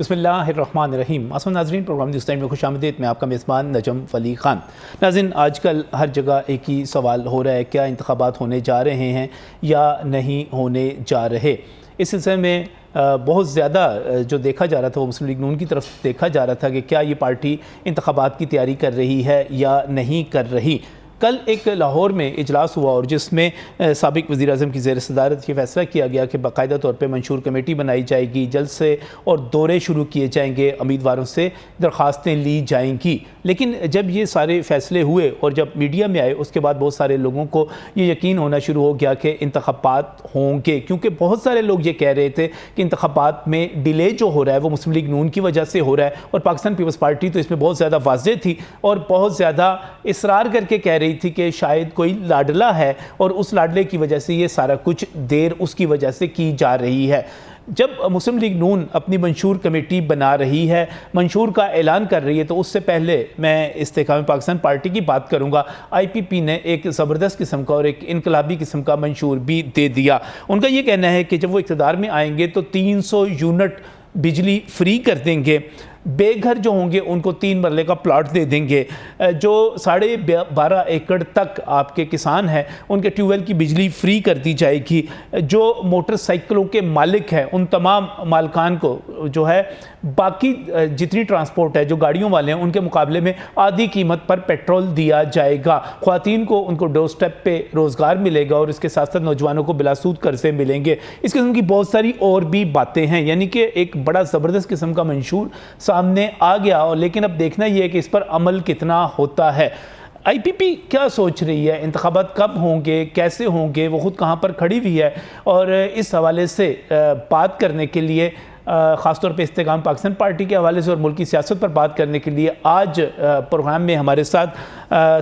بسم اللہ الرحمن الرحیم۔ معصوم ناظرین، پروگرام نیوز ٹائم میں خوش آمدید۔ میں آپ کا میزبان نجم ولی خان۔ ناظرین، آج کل ہر جگہ ایک ہی سوال ہو رہا ہے، کیا انتخابات ہونے جا رہے ہیں یا نہیں ہونے جا رہے؟ اس سلسلے میں بہت زیادہ جو دیکھا جا رہا تھا وہ مسلم لیگ نون کی طرف دیکھا جا رہا تھا کہ کیا یہ پارٹی انتخابات کی تیاری کر رہی ہے یا نہیں کر رہی۔ کل ایک لاہور میں اجلاس ہوا اور جس میں سابق وزیر اعظم کی زیر صدارت یہ فیصلہ کیا گیا کہ باقاعدہ طور پہ منشور کمیٹی بنائی جائے گی، جلسے اور دورے شروع کیے جائیں گے، امیدواروں سے درخواستیں لی جائیں گی۔ لیکن جب یہ سارے فیصلے ہوئے اور جب میڈیا میں آئے، اس کے بعد بہت سارے لوگوں کو یہ یقین ہونا شروع ہو گیا کہ انتخابات ہوں گے، کیونکہ بہت سارے لوگ یہ کہہ رہے تھے کہ انتخابات میں ڈیلے جو ہو رہا ہے وہ مسلم لیگ نون کی وجہ سے ہو رہا ہے، اور پاکستان پیپلز پارٹی تو اس میں بہت زیادہ واضح تھی اور بہت زیادہ اصرار کر کے کہہ رہی تھی کہ شاید کوئی لاڈلا ہے اور اس لاڈلے کی وجہ سے یہ سارا کچھ دیر اس کی وجہ سے کی جا رہی ہے۔ جب مسلم لیگ نون اپنی منشور کمیٹی بنا رہی ہے، منشور کا اعلان کر رہی ہے، تو اس سے پہلے میں استحکام پاکستان پارٹی کی بات کروں گا۔ آئی پی پی نے ایک زبردست قسم کا اور ایک انقلابی قسم کا منشور بھی دے دیا۔ ان کا یہ کہنا ہے کہ جب وہ اقتدار میں آئیں گے تو 300 یونٹ بجلی فری کر دیں گے، بے گھر جو ہوں گے ان کو 3 مرلے کا پلاٹ دے دیں گے، جو 12.5 ایکڑ تک آپ کے کسان ہیں ان کے ٹیوب ویل کی بجلی فری کر دی جائے گی، جو موٹر سائیکلوں کے مالک ہیں ان تمام مالکان کو جو ہے باقی جتنی ٹرانسپورٹ ہے جو گاڑیوں والے ہیں ان کے مقابلے میں آدھی قیمت پر پیٹرول دیا جائے گا، خواتین کو ان کو ڈور سٹیپ پہ روزگار ملے گا اور اس کے ساتھ ساتھ نوجوانوں کو بلا سود قرضے ملیں گے۔ اس قسم کی بہت ساری اور بھی باتیں ہیں، یعنی کہ ایک بڑا زبردست قسم کا منشور سامنے آ گیا، اور لیکن اب دیکھنا یہ ہے کہ اس پر عمل کتنا ہوتا ہے۔ آئی پی پی کیا سوچ رہی ہے، انتخابات کب ہوں گے، کیسے ہوں گے، وہ خود کہاں پر کھڑی ہوئی ہے، اور اس حوالے سے بات کرنے کے لیے خاص طور پہ استحکام پاکستان پارٹی کے حوالے سے اور ملکی سیاست پر بات کرنے کے لیے آج پروگرام میں ہمارے ساتھ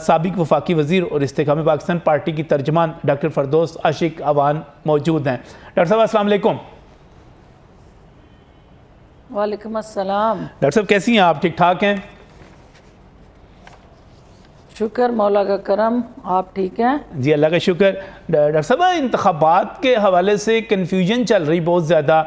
سابق وفاقی وزیر اور استحکام پاکستان پارٹی کی ترجمان ڈاکٹر فردوس عاشق اوان موجود ہیں۔ ڈاکٹر صاحب السلام علیکم۔ وعلیکم السلام۔ ڈاکٹر صاحب کیسی ہیں آپ؟ ٹھیک ٹھاک ہیں؟ شکر مولا کا کرم، آپ ٹھیک ہیں؟ جی اللہ کا شکر۔ ڈاکٹر صاحب انتخابات کے حوالے سے کنفیوژن چل رہی بہت زیادہ،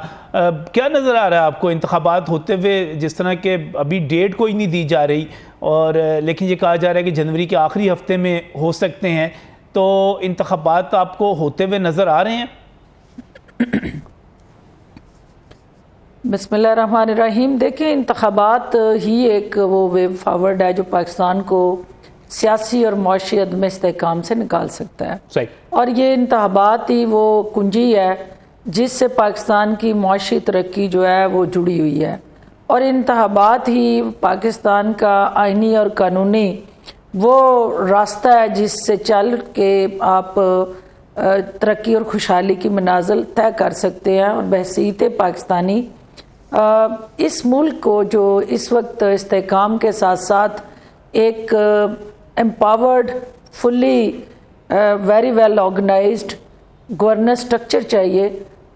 کیا نظر آ رہا ہے آپ کو انتخابات ہوتے ہوئے؟ جس طرح کہ ابھی ڈیٹ کوئی نہیں دی جا رہی، اور لیکن یہ کہا جا رہا ہے کہ جنوری کے آخری ہفتے میں ہو سکتے ہیں، تو انتخابات آپ کو ہوتے ہوئے نظر آ رہے ہیں؟ بسم اللہ الرحمن الرحیم۔ دیکھیں، انتخابات ہی ایک وہ وے فارورڈ ہے جو پاکستان کو سیاسی اور معاشی عدم استحکام سے نکال سکتا ہے، صحیح، اور یہ انتخابات ہی وہ کنجی ہے جس سے پاکستان کی معاشی ترقی جو ہے وہ جڑی ہوئی ہے، اور انتخابات ہی پاکستان کا آئینی اور قانونی وہ راستہ ہے جس سے چل کے آپ ترقی اور خوشحالی کی منازل طے کر سکتے ہیں۔ اور بحیثیت پاکستانی اس ملک کو جو اس وقت استحکام کے ساتھ ساتھ ایک empowered, fully very well organised governance structure چاہیے،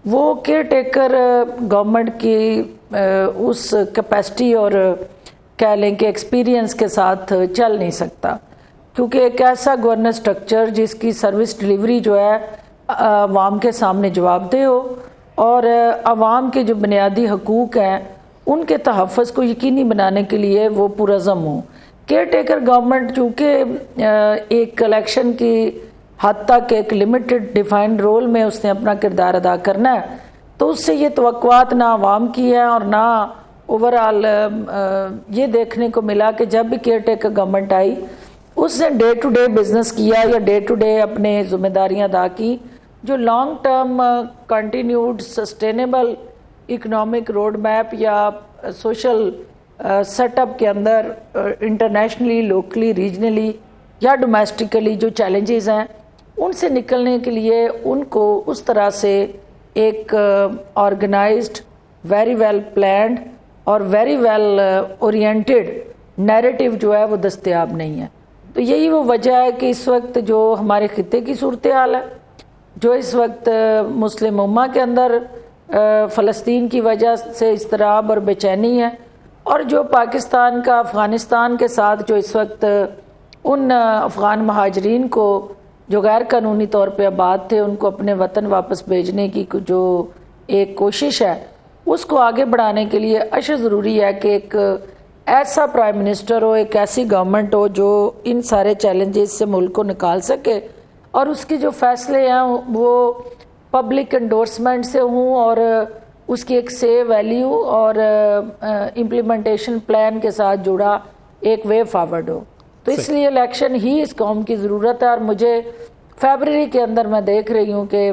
وہ کیئر ٹیکر گورنمنٹ کی اس کیپیسٹی اور کہہ لیں کہ ایکسپیرینس کے ساتھ چل نہیں سکتا، کیونکہ ایک ایسا گورننس سٹرکچر جس کی سروس ڈیلیوری جو ہے عوام کے سامنے جواب دہ ہو، اور عوام کے جو بنیادی حقوق ہیں ان کے تحفظ کو یقینی بنانے کے لیے وہ پرعزم ہوں۔ کیئر ٹیکر گورنمنٹ چونکہ ایک الیکشن کی حد تک ایک لمیٹڈ ڈیفائنڈ رول میں اس نے اپنا کردار ادا کرنا ہے، تو اس سے یہ توقعات نہ عوام کی ہے اور نہ اوورآل یہ دیکھنے کو ملا کہ جب بھی کیئر ٹیکر گورنمنٹ آئی اس نے ڈے ٹو ڈے بزنس کیا یا ڈے ٹو ڈے اپنے ذمہ داریاں ادا کی، جو long term continued sustainable economic road map یا سوشل سیٹ اپ کے اندر انٹرنیشنلی، لوکلی، ریجنلی یا ڈومیسٹکلی جو چیلنجز ہیں ان سے نکلنے کے لیے ان کو اس طرح سے ایک آرگنائزڈ، ویری ویل پلانڈ اور ویری ویل اورینٹڈ نیریٹو جو ہے وہ دستیاب نہیں ہے۔ تو یہی وہ وجہ ہے کہ اس وقت جو ہمارے خطے کی صورتحال ہے، جو اس وقت مسلم امہ کے اندر فلسطین کی وجہ سے اضطراب اور بے چینی ہے، اور جو پاکستان کا افغانستان کے ساتھ جو اس وقت ان افغان مہاجرین کو جو غیر قانونی طور پہ آباد تھے ان کو اپنے وطن واپس بھیجنے کی جو ایک کوشش ہے، اس کو آگے بڑھانے کے لیے اشد ضروری ہے کہ ایک ایسا پرائم منسٹر ہو, ایک ایسی گورنمنٹ ہو جو ان سارے چیلنجز سے ملک کو نکال سکے, اور اس کے جو فیصلے ہیں وہ پبلک انڈورسمنٹ سے ہوں, اور اس کی ایک سے ویلیو اور امپلیمنٹیشن پلان کے ساتھ جڑا ایک وے فارورڈ ہو. تو اس لیے الیکشن ہی اس قوم کی ضرورت ہے, اور مجھے فیبرری کے اندر میں دیکھ رہی ہوں کہ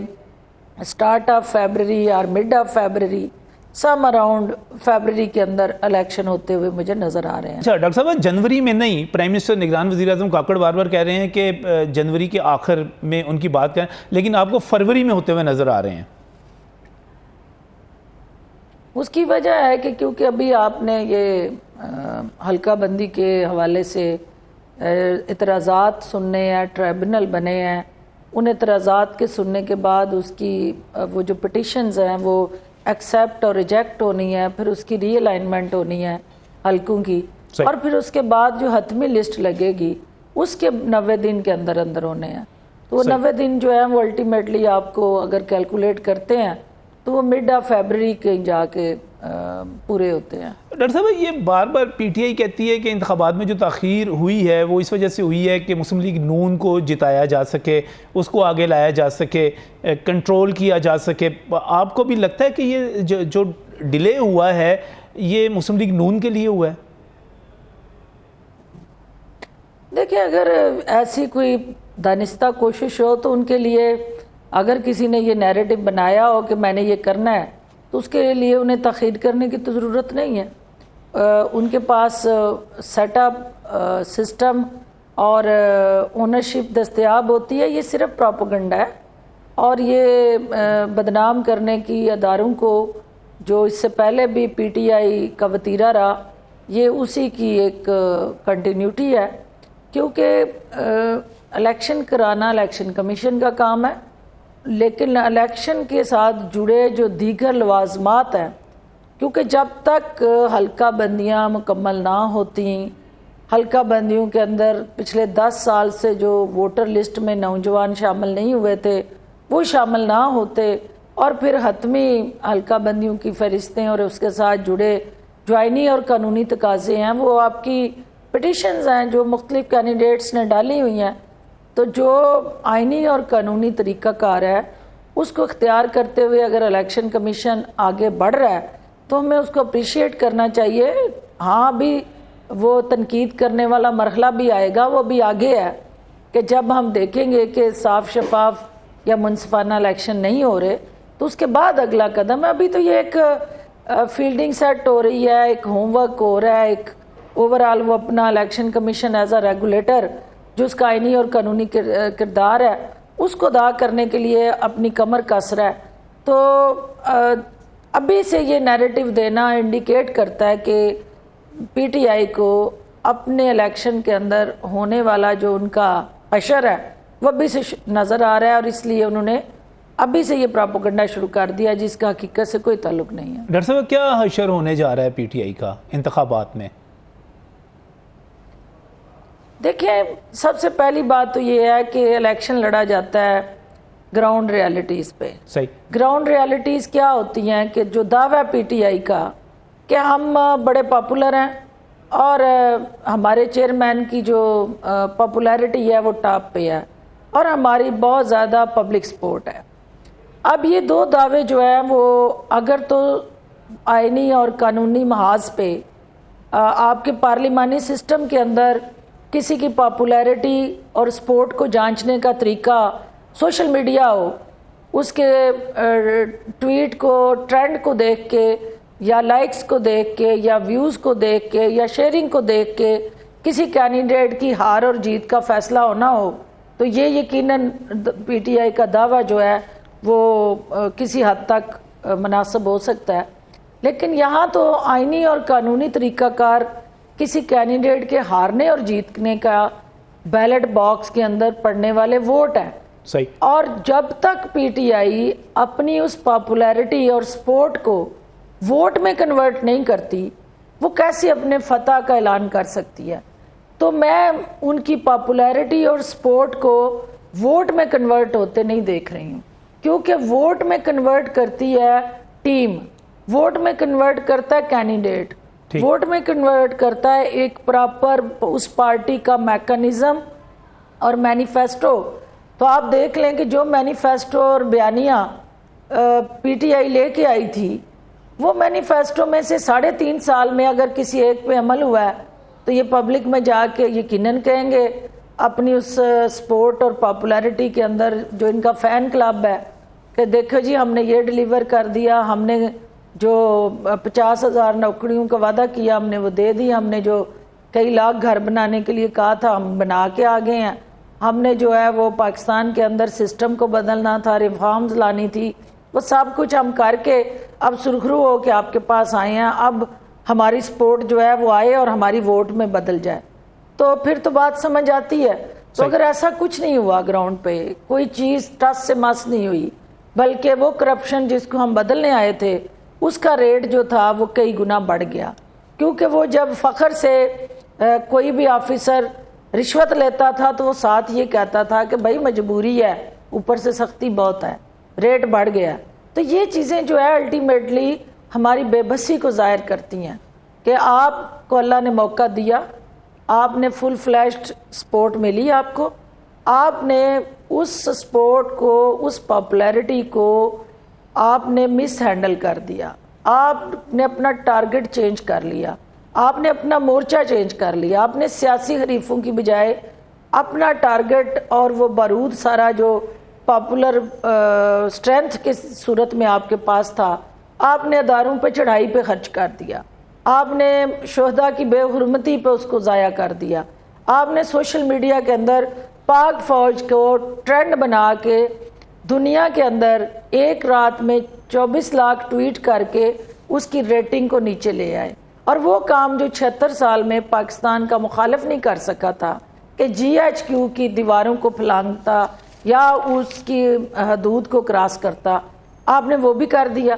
سٹارٹ آف فیبرری اور mid of February, some around February کے اندر الیکشن ہوتے ہوئے مجھے نظر آ رہے ہیں. اچھا ڈاکٹر صاحب, جنوری میں نہیں, پرائم منسٹر نگران وزیر اعظم کاکڑ بار بار کہہ رہے ہیں کہ جنوری کے آخر میں ان کی بات کریں, لیکن آپ کو فروری میں ہوتے ہوئے نظر آ رہے ہیں. اس کی وجہ ہے کہ کیونکہ ابھی آپ نے یہ حلقہ بندی کے حوالے سے اعتراضات سننے ہیں, ٹریبونل بنے ہیں, ان اعتراضات کے سننے کے بعد اس کی وہ جو پٹیشنز ہیں وہ ایکسیپٹ اور ریجیکٹ ہونی ہے, پھر اس کی ری الائنمنٹ ہونی ہے حلقوں کی, اور پھر اس کے بعد جو حتمی لسٹ لگے گی اس کے 90 دن کے اندر اندر ہونے ہیں. تو وہ 90 دن جو ہے وہ الٹیمیٹلی آپ کو اگر کیلکولیٹ کرتے ہیں تو وہ مڈ آف فیبرری کے جا کے پورے ہوتے ہیں. ڈاکٹر صاحب, یہ بار بار پی ٹی آئی کہتی ہے کہ انتخابات میں جو تاخیر ہوئی ہے وہ اس وجہ سے ہوئی ہے کہ مسلم لیگ نون کو جتایا جا سکے, اس کو آگے لایا جا سکے, کنٹرول کیا جا سکے. آپ کو بھی لگتا ہے کہ یہ جو ڈیلے ہوا ہے یہ مسلم لیگ نون کے لیے ہوا ہے؟ دیکھیں, اگر ایسی کوئی دانستہ کوشش ہو تو ان کے لیے, اگر کسی نے یہ نیریٹو بنایا ہو کہ میں نے یہ کرنا ہے, تو اس کے لیے انہیں تاخیر کرنے کی تو ضرورت نہیں ہے. ان کے پاس سیٹ اپ سسٹم اور اونرشپ دستیاب ہوتی ہے. یہ صرف پروپیگنڈا ہے, اور یہ بدنام کرنے کی اداروں کو جو اس سے پہلے بھی پی ٹی آئی کا وتیرہ رہا, یہ اسی کی ایک کنٹینیوٹی ہے. کیونکہ الیکشن کرانا الیکشن کمیشن کا کام ہے, لیکن الیکشن کے ساتھ جڑے جو دیگر لوازمات ہیں, کیونکہ جب تک حلقہ بندیاں مکمل نہ ہوتی, حلقہ بندیوں کے اندر پچھلے 10 سال سے جو ووٹر لسٹ میں نوجوان شامل نہیں ہوئے تھے وہ شامل نہ ہوتے, اور پھر حتمی حلقہ بندیوں کی فہرستیں اور اس کے ساتھ جڑے جو آئینی اور قانونی تقاضے ہیں وہ آپ کی پٹیشنز ہیں جو مختلف کینڈیڈیٹس نے ڈالی ہوئی ہیں. تو جو آئینی اور قانونی طریقہ کار ہے اس کو اختیار کرتے ہوئے اگر الیکشن کمیشن آگے بڑھ رہا ہے تو ہمیں اس کو اپریشیٹ کرنا چاہیے. ہاں, بھی وہ تنقید کرنے والا مرحلہ بھی آئے گا, وہ بھی آگے ہے کہ جب ہم دیکھیں گے کہ صاف شفاف یا منصفانہ الیکشن نہیں ہو رہے تو اس کے بعد اگلا قدم ہے. ابھی تو یہ ایک فیلڈنگ سیٹ ہو رہی ہے, ایک ہوم ورک ہو رہا ہے, ایک اوورآل وہ اپنا election commission as a regulator جو اس کا آئینی اور قانونی کردار ہے اس کو ادا کرنے کے لیے اپنی کمر کس رہا ہے. تو ابھی سے یہ نیریٹو دینا انڈیکیٹ کرتا ہے کہ پی ٹی آئی کو اپنے الیکشن کے اندر ہونے والا جو ان کا حشر ہے وہ ابھی سے نظر آ رہا ہے, اور اس لیے انہوں نے ابھی سے یہ پروپیگنڈا شروع کر دیا جس کا حقیقت سے کوئی تعلق نہیں ہے. ڈاکٹر صاحب, کیا حشر ہونے جا رہا ہے پی ٹی آئی کا انتخابات میں؟ دیکھیں, سب سے پہلی بات تو یہ ہے کہ الیکشن لڑا جاتا ہے گراؤنڈ ریالٹیز پہ. صحیح. گراؤنڈ ریالٹیز کیا ہوتی ہیں کہ جو دعویٰ پی ٹی آئی کا کہ ہم بڑے پاپولر ہیں اور ہمارے چیئرمین کی جو پاپولیرٹی ہے وہ ٹاپ پہ ہے اور ہماری بہت زیادہ پبلک سپورٹ ہے. اب یہ دو دعوے جو ہیں وہ اگر تو آئینی اور قانونی محاذ پہ آپ کے پارلیمانی سسٹم کے اندر کسی کی پاپولیرٹی اور سپورٹ کو جانچنے کا طریقہ سوشل میڈیا ہو, اس کے ٹویٹ کو ٹرینڈ کو دیکھ کے یا لائکس کو دیکھ کے یا ویوز کو دیکھ کے یا شیئرنگ کو دیکھ کے کسی کینڈیڈیٹ کی ہار اور جیت کا فیصلہ ہونا ہو, تو یہ یقیناً پی ٹی آئی کا دعویٰ جو ہے وہ کسی حد تک مناسب ہو سکتا ہے. لیکن یہاں تو آئینی اور قانونی طریقہ کار کسی کینڈیڈیٹ کے ہارنے اور جیتنے کا بیلٹ باکس کے اندر پڑنے والے ووٹ ہیں. صحیح. اور جب تک پی ٹی آئی اپنی اس پاپولیرٹی اور سپورٹ کو ووٹ میں کنورٹ نہیں کرتی وہ کیسے اپنے فتح کا اعلان کر سکتی ہے. تو میں ان کی پاپولیرٹی اور سپورٹ کو ووٹ میں کنورٹ ہوتے نہیں دیکھ رہی ہوں, کیونکہ ووٹ میں کنورٹ کرتی ہے ٹیم, ووٹ میں کنورٹ کرتا ہے کینڈیڈیٹ، ووٹ میں کنورٹ کرتا ہے ایک پراپر اس پارٹی کا میکنزم اور مینیفیسٹو. تو آپ دیکھ لیں کہ جو مینیفیسٹو اور بیانیہ پی ٹی آئی لے کے آئی تھی، وہ مینیفیسٹو میں سے 3.5 سال میں اگر کسی ایک پہ عمل ہوا ہے تو یہ پبلک میں جا کے یقیناً کہیں گے اپنی اس سپورٹ اور پاپولیرٹی کے اندر جو ان کا فین کلب ہے کہ دیکھو جی ہم نے یہ ڈیلیور کر دیا، ہم نے جو 50,000 نوکریوں کا وعدہ کیا ہم نے وہ دے دی، ہم نے جو کئی لاکھ گھر بنانے کے لیے کہا تھا ہم بنا کے آگے ہیں، ہم نے جو ہے وہ پاکستان کے اندر سسٹم کو بدلنا تھا، ریفارمز لانی تھی، وہ سب کچھ ہم کر کے اب سرخرو ہو کے آپ کے پاس آئے ہیں، اب ہماری سپورٹ جو ہے وہ آئے اور ہماری ووٹ میں بدل جائے. تو پھر تو بات سمجھ آتی ہے. تو اگر ایسا کچھ نہیں ہوا گراؤنڈ پہ، کوئی چیز ٹس سے مس نہیں ہوئی، بلکہ وہ کرپشن جس کو ہم بدلنے آئے تھے اس کا ریٹ جو تھا وہ کئی گنا بڑھ گیا. کیونکہ وہ جب فخر سے کوئی بھی آفیسر رشوت لیتا تھا تو وہ ساتھ یہ کہتا تھا کہ بھائی مجبوری ہے، اوپر سے سختی بہت ہے، ریٹ بڑھ گیا. تو یہ چیزیں جو ہے الٹیمیٹلی ہماری بے بسی کو ظاہر کرتی ہیں کہ آپ کو اللہ نے موقع دیا، آپ نے فل فلیشڈ سپورٹ ملی، آپ نے اس سپورٹ کو، اس پاپولیرٹی کو آپ نے مس ہینڈل کر دیا، آپ نے اپنا ٹارگٹ چینج کر لیا، آپ نے اپنا مورچہ چینج کر لیا، آپ نے سیاسی حریفوں کی بجائے اپنا ٹارگٹ اور وہ بارود سارا جو پاپولر اسٹرینتھ کی صورت میں آپ کے پاس تھا آپ نے اداروں پہ چڑھائی پہ خرچ کر دیا، آپ نے شہداء کی بے حرمتی پہ اس کو ضائع کر دیا، آپ نے سوشل میڈیا کے اندر پاک فوج کو ٹرینڈ بنا کے دنیا کے اندر ایک رات میں 24 لاکھ ٹویٹ کر کے اس کی ریٹنگ کو نیچے لے آئے. اور وہ کام جو 76 سال میں پاکستان کا مخالف نہیں کر سکا تھا کہ جی ایچ کیو کی دیواروں کو پھلانگتا یا اس کی حدود کو کراس کرتا، آپ نے وہ بھی کر دیا.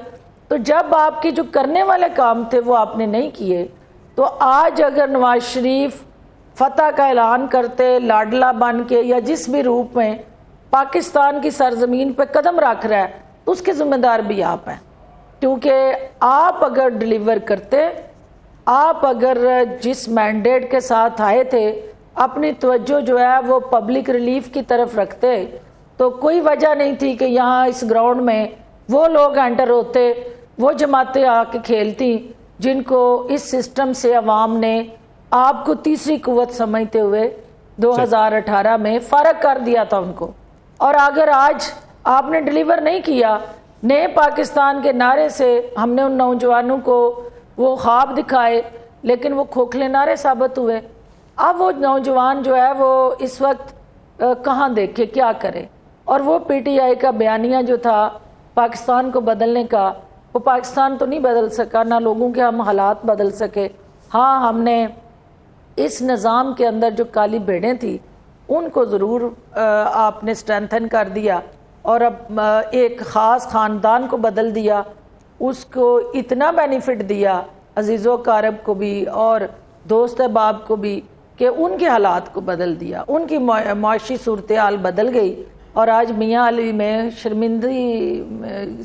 تو جب آپ کے جو کرنے والے کام تھے وہ آپ نے نہیں کیے، تو آج اگر نواز شریف فتح کا اعلان کرتے لاڈلا بن کے یا جس بھی روپ میں پاکستان کی سرزمین پہ قدم رکھ رہا ہے تو اس کے ذمہ دار بھی آپ ہیں. کیونکہ آپ اگر ڈیلیور کرتے، آپ اگر جس مینڈیٹ کے ساتھ آئے تھے اپنی توجہ جو ہے وہ پبلک ریلیف کی طرف رکھتے، تو کوئی وجہ نہیں تھی کہ یہاں اس گراؤنڈ میں وہ لوگ انٹر ہوتے، وہ جماعتیں آ کے کھیلتی جن کو اس سسٹم سے عوام نے آپ کو تیسری قوت سمجھتے ہوئے 2018 میں فارغ کر دیا تھا ان کو. اور اگر آج آپ نے ڈیلیور نہیں کیا، نئے پاکستان کے نعرے سے ہم نے ان نوجوانوں کو وہ خواب دکھائے لیکن وہ کھوکھلے نعرے ثابت ہوئے. اب وہ نوجوان جو ہے وہ اس وقت کہاں دیکھے، کیا کرے. اور وہ پی ٹی آئی کا بیانیہ جو تھا پاکستان کو بدلنے کا، وہ پاکستان تو نہیں بدل سکا، نہ لوگوں کے ہم حالات بدل سکے. ہاں ہم نے اس نظام کے اندر جو کالی بھیڑیں تھی ان کو ضرور آپ نے اسٹرینتھن کر دیا اور اب ایک خاص خاندان کو بدل دیا، اس کو اتنا بینیفٹ دیا عزیز و اقارب کو بھی اور دوست احباب کو بھی کہ ان کے حالات کو بدل دیا، ان کی معاشی صورتحال بدل گئی. اور آج میاں علی میں شرمندگی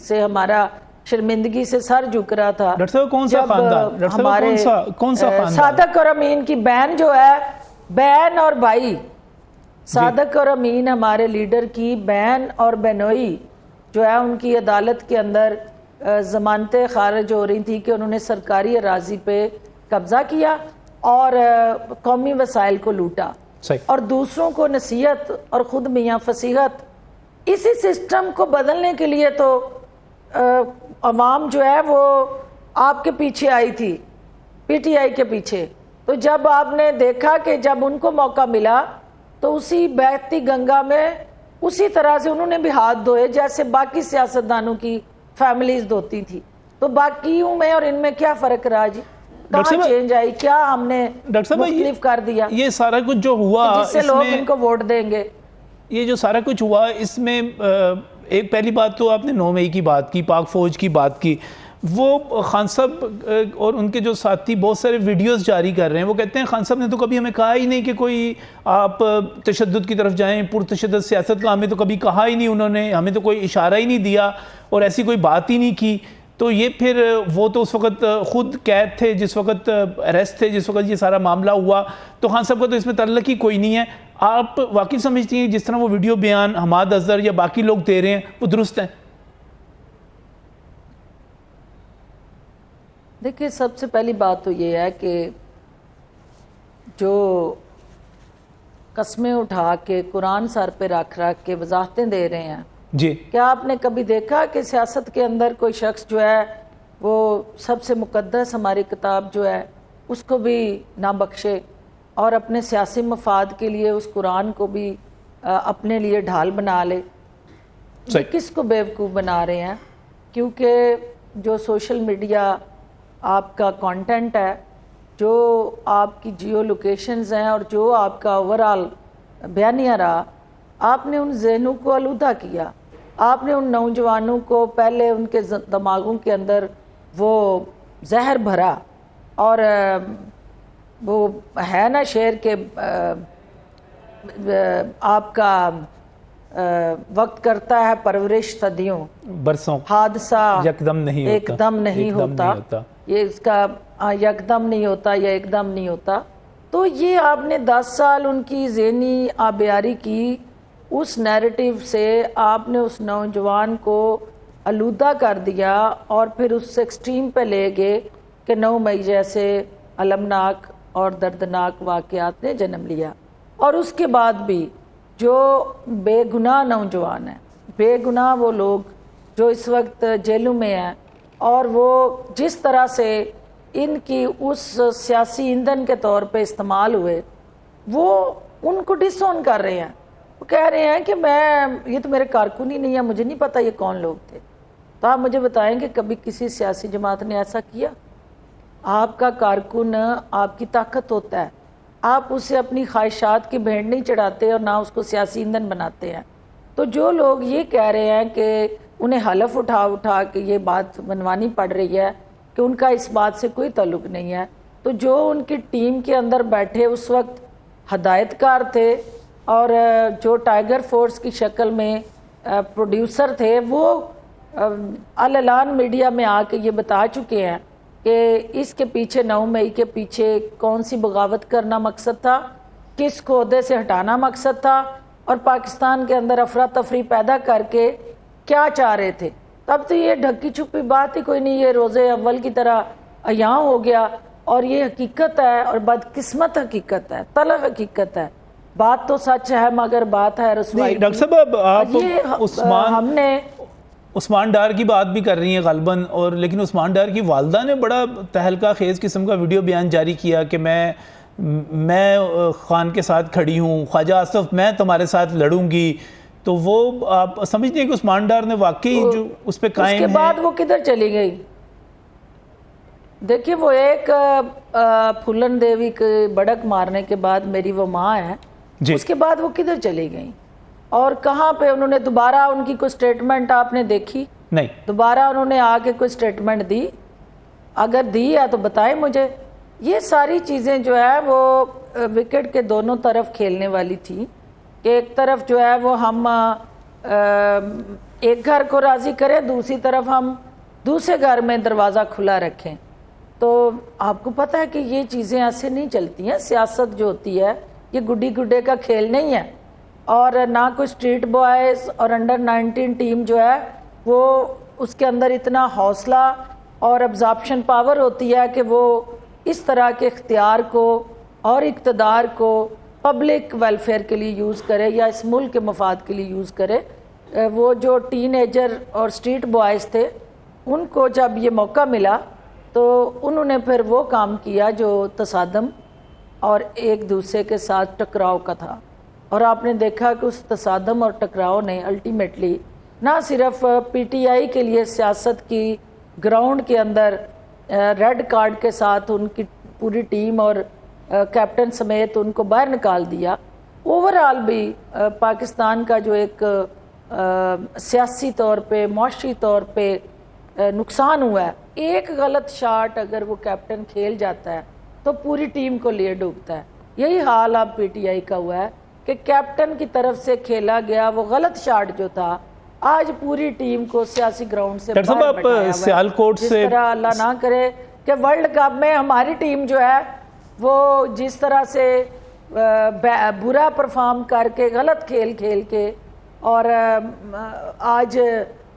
سے ہمارا شرمندگی سے سر جھک رہا تھا. ڈاکٹر صاحب کون سا خاندان؟ ہمارے کون سا خاندان؟ صادق اور امین کی بہن جو ہے، بہن اور بھائی، صادق اور امین ہمارے لیڈر کی بہن اور بہنوئی جو ہے ان کی عدالت کے اندر ضمانتیں خارج ہو رہی تھی کہ انہوں نے سرکاری اراضی پہ قبضہ کیا اور قومی وسائل کو لوٹا اور دوسروں کو نصیحت اور خود میاں فصیحت. اسی سسٹم کو بدلنے کے لیے تو عوام جو ہے وہ آپ کے پیچھے آئی تھی، پی ٹی آئی کے پیچھے. تو جب آپ نے دیکھا کہ جب ان کو موقع ملا تو اسی بہتی گنگا میں اسی طرح سے انہوں نے بھی ہاتھ دھوئے جیسے باقی سیاستدانوں کی فیملیز دھوتی تھی. تو باقیوں میں اور ان میں کیا فرق رہا جی؟ کہاں چینج آئی؟ کیا ہم نے مختلف کر دیا؟ یہ سارا کچھ جو ہوا جس سے لوگ ان کو ووٹ دیں گے، یہ جو سارا کچھ ہوا اس میں ایک پہلی بات تو آپ نے 9 مئی کی بات کی، پاک فوج کی بات کی. وہ خان صاحب اور ان کے جو ساتھی بہت سارے ویڈیوز جاری کر رہے ہیں، وہ کہتے ہیں خان صاحب نے تو کبھی ہمیں کہا ہی نہیں کہ کوئی آپ تشدد کی طرف جائیں، پرتشدد سیاست کا ہمیں تو کبھی کہا ہی نہیں، انہوں نے ہمیں تو کوئی اشارہ ہی نہیں دیا اور ایسی کوئی بات ہی نہیں کی. تو یہ پھر وہ تو اس وقت خود قید تھے جس وقت اریسٹ تھے جس وقت یہ سارا معاملہ ہوا، تو خان صاحب کا تو اس میں تعلق ہی کوئی نہیں ہے. آپ واقعی سمجھتی ہیں جس طرح وہ ویڈیو بیان حماد اظہر یا باقی لوگ دے رہے ہیں وہ درست ہیں؟ دیکھیے سب سے پہلی بات تو یہ ہے کہ جو قسمیں اٹھا کے قرآن سر پہ رکھ کے وضاحتیں دے رہے ہیں، جی کیا آپ نے کبھی دیکھا کہ سیاست کے اندر کوئی شخص جو ہے وہ سب سے مقدس ہماری کتاب جو ہے اس کو بھی نہ بخشے اور اپنے سیاسی مفاد کے لیے اس قرآن کو بھی اپنے لیے ڈھال بنا لے؟ صحیح. کس کو بیوقوف بنا رہے ہیں؟ کیونکہ جو سوشل میڈیا آپ کا کانٹینٹ ہے، جو آپ کی جیو لوکیشنز ہیں اور جو آپ کا اوورال بیانیہ رہا، آپ نے ان ذہنوں کو آلودہ کیا. آپ نے ان نوجوانوں کو پہلے ان کے دماغوں کے اندر وہ زہر بھرا، اور وہ ہے نا شعر کے آپ کا وقت کرتا ہے پرورش صدیوں، برسوں حادثہ یکدم نہیں ایک ہوتا، دم نہیں ہوتا. یہ اس کا یکدم نہیں ہوتا یا ایک دم نہیں ہوتا. تو یہ آپ نے 10 سال ان کی ذہنی آبیاری کی، اس نیریٹیو سے آپ نے اس نوجوان کو آلودہ کر دیا اور پھر اس ایکسٹریم پہ لے گئے کہ 9 مئی جیسے المناک اور دردناک واقعات نے جنم لیا. اور اس کے بعد بھی جو بے گناہ نوجوان ہیں، بے گناہ وہ لوگ جو اس وقت جیلوں میں ہیں، اور وہ جس طرح سے ان کی اس سیاسی ایندھن کے طور پہ استعمال ہوئے، وہ ان کو ڈس اون کر رہے ہیں. وہ کہہ رہے ہیں کہ یہ تو میرے کارکن ہی نہیں ہے، مجھے نہیں پتہ یہ کون لوگ تھے. تو آپ مجھے بتائیں کہ کبھی کسی سیاسی جماعت نے ایسا کیا؟ آپ کا کارکن آپ کی طاقت ہوتا ہے، آپ اسے اپنی خواہشات کی بھینٹ نہیں چڑھاتے اور نہ اس کو سیاسی ایندھن بناتے ہیں. تو جو لوگ یہ کہہ رہے ہیں کہ انہیں حلف اٹھا کے یہ بات منوانی پڑ رہی ہے کہ ان کا اس بات سے کوئی تعلق نہیں ہے، تو جو ان کی ٹیم کے اندر بیٹھے اس وقت ہدایت کار تھے اور جو ٹائیگر فورس کی شکل میں پروڈیوسر تھے، وہ اعلان میڈیا میں آ کے یہ بتا چکے ہیں کہ اس کے پیچھے 9 مئی کے پیچھے کون سی بغاوت کرنا مقصد تھا، کس کو عہدے سے ہٹانا مقصد تھا، اور پاکستان کے اندر افراتفری پیدا کر کے کیا چاہ رہے تھے. تب تو یہ ڈھکی چھپی بات ہی کوئی نہیں، یہ روزے اول کی طرح عیاں ہو گیا، اور یہ حقیقت ہے اور بدقسمت حقیقت ہے، تلخ حقیقت ہے. بات تو سچ ہے مگر بات ہے رسوائی. ڈاکٹر صاحب آپ ہم نے عثمان ڈار کی بات بھی کر رہی ہیں غالباً، اور لیکن عثمان ڈار کی والدہ نے بڑا تہلکہ خیز قسم کا ویڈیو بیان جاری کیا کہ میں خان کے ساتھ کھڑی ہوں، خواجہ آصف میں تمہارے ساتھ لڑوں گی. تو وہ آپ سمجھتے ہیں کہ عثمان ڈار نے واقعی جو اس پہ قائم ہے؟ اس کے بعد وہ کدھر چلی گئی؟ دیکھیے وہ ایک پھولن دیوی کے بڑک مارنے کے بعد میری وہ ماں ہے، اس کے بعد وہ کدھر چلی گئی اور کہاں پہ انہوں نے دوبارہ ان کی کوئی سٹیٹمنٹ آپ نے دیکھی؟ نہیں. دوبارہ انہوں نے آ کے کوئی سٹیٹمنٹ دی؟ اگر دی ہے تو بتائیں مجھے. یہ ساری چیزیں جو ہے وہ وکٹ کے دونوں طرف کھیلنے والی تھی کہ ایک طرف جو ہے وہ ہم ایک گھر کو راضی کریں، دوسری طرف ہم دوسرے گھر میں دروازہ کھلا رکھیں. تو آپ کو پتہ ہے کہ یہ چیزیں ایسے نہیں چلتی ہیں. سیاست جو ہوتی ہے یہ گڈی گڈے کا کھیل نہیں ہے، اور نہ کوئی اسٹریٹ بوائز اور انڈر 19 ٹیم جو ہے وہ اس کے اندر اتنا حوصلہ اور ابزارپشن پاور ہوتی ہے کہ وہ اس طرح کے اختیار کو اور اقتدار کو پبلک ویلفیئر کے لیے یوز کرے یا اس ملک کے مفاد کے لیے یوز کرے. وہ جو ٹین ایجر اور اسٹریٹ بوائز تھے، ان کو جب یہ موقع ملا تو انہوں نے پھر وہ کام کیا جو تصادم اور ایک دوسرے کے ساتھ ٹکراؤ کا تھا. اور آپ نے دیکھا کہ اس تصادم اور ٹکراؤ نے الٹیمیٹلی نہ صرف پی ٹی آئی کے لیے سیاست کی گراؤنڈ کے اندر ریڈ کارڈ کے ساتھ ان کی پوری ٹیم اور کیپٹن سمیت ان کو باہر نکال دیا، اوورآل بھی پاکستان کا جو ایک سیاسی طور پہ معاشی طور پہ نقصان ہوا ہے. ایک غلط شاٹ اگر وہ کیپٹن کھیل جاتا ہے تو پوری ٹیم کو لیے ڈوبتا ہے. یہی حال اب پی ٹی آئی کا ہوا ہے کہ کیپٹن کی طرف سے کھیلا گیا وہ غلط شاٹ جو تھا آج پوری ٹیم کو سیاسی گراؤنڈ سے ڈاکٹر صاحب باہر آپ بٹھایا ہوا ہے. سیالکوٹ جس سے طرح اللہ نہ کرے کہ ورلڈ کپ میں ہماری ٹیم جو ہے وہ جس طرح سے برا پرفارم کر کے غلط کھیل کھیل کے اور آج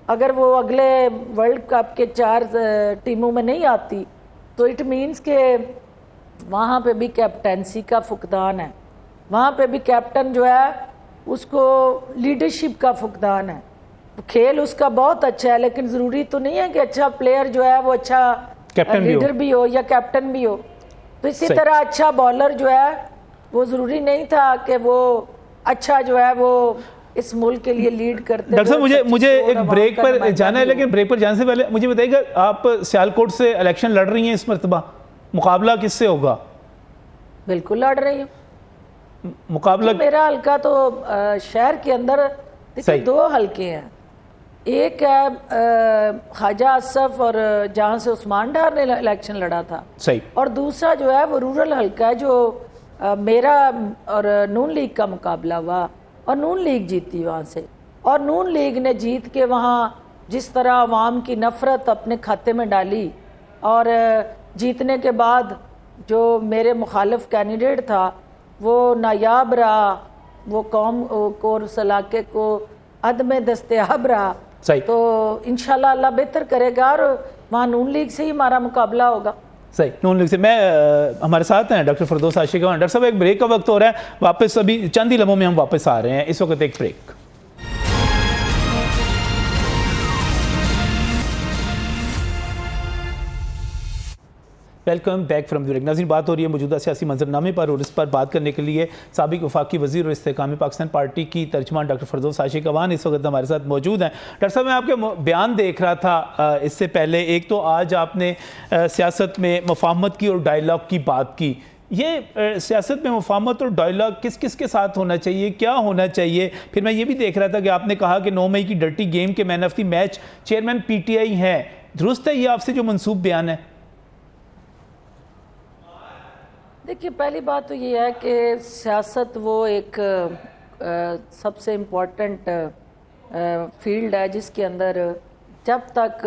اگر وہ اگلے ورلڈ کپ کے 4 ٹیموں میں نہیں آتی تو اٹ مینس کہ وہاں پہ بھی کیپٹنسی کا فقدان ہے, وہاں پہ بھی کیپٹن جو ہے اس کو لیڈرشپ کا فقدان ہے. کھیل اس کا بہت اچھا ہے لیکن ضروری تو نہیں ہے کہ اچھا پلیئر جو ہے وہ اچھا لیڈر بھی ہو یا کیپٹن بھی ہو. تو اسی طرح اچھا بالر جو ہے وہ ضروری نہیں تھا کہ وہ اچھا جو ہے وہ اس ملک کے لیے لیڈ کرتے. ڈاکٹر صاحب مجھے ایک بریک پر جانا ہے, لیکن بریک پر جانے سے پہلے مجھے بتائیے کہ آپ سیالکوٹ سے الیکشن لڑ رہی ہیں اس مرتبہ, مقابلہ کس سے ہوگا؟ بالکل لڑ رہی ہوں. مقابلہ میرا حلقہ تو شہر کے اندر 2 حلقے ہیں. ایک ہے خواجہ اصف اور جہاں سے عثمان ڈار نے الیکشن لڑا تھا, صحیح, اور دوسرا جو ہے وہ رورل حلقہ ہے جو میرا اور نون لیگ کا مقابلہ ہوا اور نون لیگ جیتی وہاں سے. اور نون لیگ نے جیت کے وہاں جس طرح عوام کی نفرت اپنے کھاتے میں ڈالی اور جیتنے کے بعد جو میرے مخالف کینڈیڈیٹ تھا وہ نایاب رہا, وہ قوم کو اس علاقے کو عدم دستیاب رہا. تو انشاءاللہ اللہ بہتر کرے گا اور وہاں نون لیگ سے ہی ہمارا مقابلہ ہوگا. صحیح, نون لیگ سے. میں ہمارے ساتھ ہیں ڈاکٹر فردوس عاشقوان. ڈاکٹر صاحب ایک بریک کا وقت ہو رہا ہے, واپس ابھی چند ہی لمحوں میں ہم واپس آ رہے ہیں. اس وقت ایک break. Welcome back from the break. ناظرین, بات ہو رہی ہے موجودہ سیاسی منظرنامے پر, اور اس پر بات کرنے کے لیے سابق وفاقی وزیر اور استحکام پاکستان پارٹی کی ترجمان ڈاکٹر فردوس عاشقوان اس وقت ہمارے ساتھ موجود ہیں. ڈاکٹر صاحب میں آپ کے بیان دیکھ رہا تھا اس سے پہلے, ایک تو آج آپ نے سیاست میں مفاہمت کی اور ڈائیلاگ کی بات کی. یہ سیاست میں مفاہمت اور ڈائیلاگ کس کس کے ساتھ ہونا چاہیے, کیا ہونا چاہیے؟ پھر میں یہ بھی دیکھ رہا تھا کہ آپ نے کہا کہ 9 مئی کی ڈرٹی گیم کے man of the match chairman P T I ہیں. درست ہے یہ آپ سے جو منسوب بیان ہے؟ دیکھیے, پہلی بات تو یہ ہے کہ سیاست وہ ایک سب سے امپورٹنٹ فیلڈ ہے جس کے اندر جب تک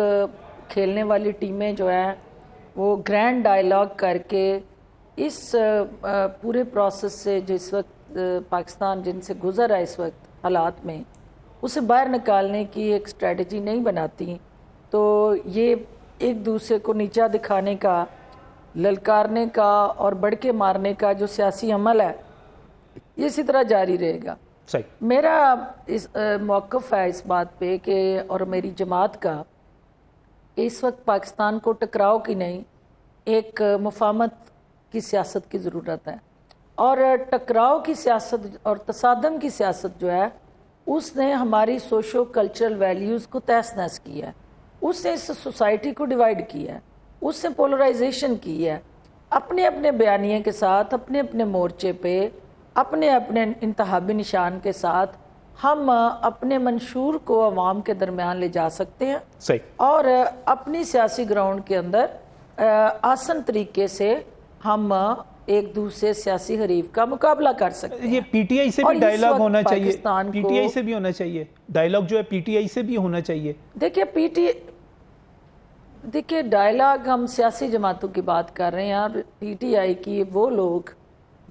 کھیلنے والی ٹیمیں جو ہیں وہ گرینڈ ڈائیلاگ کر کے اس پورے پروسیس سے جس وقت پاکستان جن سے گزر ہے اس وقت حالات میں, اسے باہر نکالنے کی ایک اسٹریٹجی نہیں بناتی تو یہ ایک دوسرے کو نیچا دکھانے کا, للکارنے کا اور بڑھ کے مارنے کا جو سیاسی عمل ہے یہ اسی طرح جاری رہے گا. میرا اس موقف ہے اس بات پہ کہ اور میری جماعت کا کہ اس وقت پاکستان کو ٹکراؤ کی نہیں ایک مفاہمت کی سیاست کی ضرورت ہے, اور ٹکراؤ کی سیاست اور تصادم کی سیاست جو ہے اس نے ہماری سوشو کلچرل ویلیوز کو تہس نہس کیا ہے, اس نے اس سوسائٹی کو ڈیوائیڈ کیا ہے, اس نے پولرائزیشن کی ہے. اپنے اپنے بیانیے کے ساتھ, اپنے اپنے مورچے پہ, اپنے اپنے انتخابی نشان کے ساتھ ہم اپنے منشور کو عوام کے درمیان لے جا سکتے ہیں اور اپنی سیاسی گراؤنڈ کے اندر آسن طریقے سے ہم ایک دوسرے سیاسی حریف کا مقابلہ کر سکتے ہیں. یہ پی ٹی آئی سے بھی ڈائیلاگ ہونا چاہیے, پی ٹی آئی سے بھی ہونا چاہیے ڈائیلاگ, جو ہے پی ٹی آئی سے بھی ہونا چاہیے. دیکھیے ڈائیلاگ ہم سیاسی جماعتوں کی بات کر رہے ہیں. پی ٹی آئی کی وہ لوگ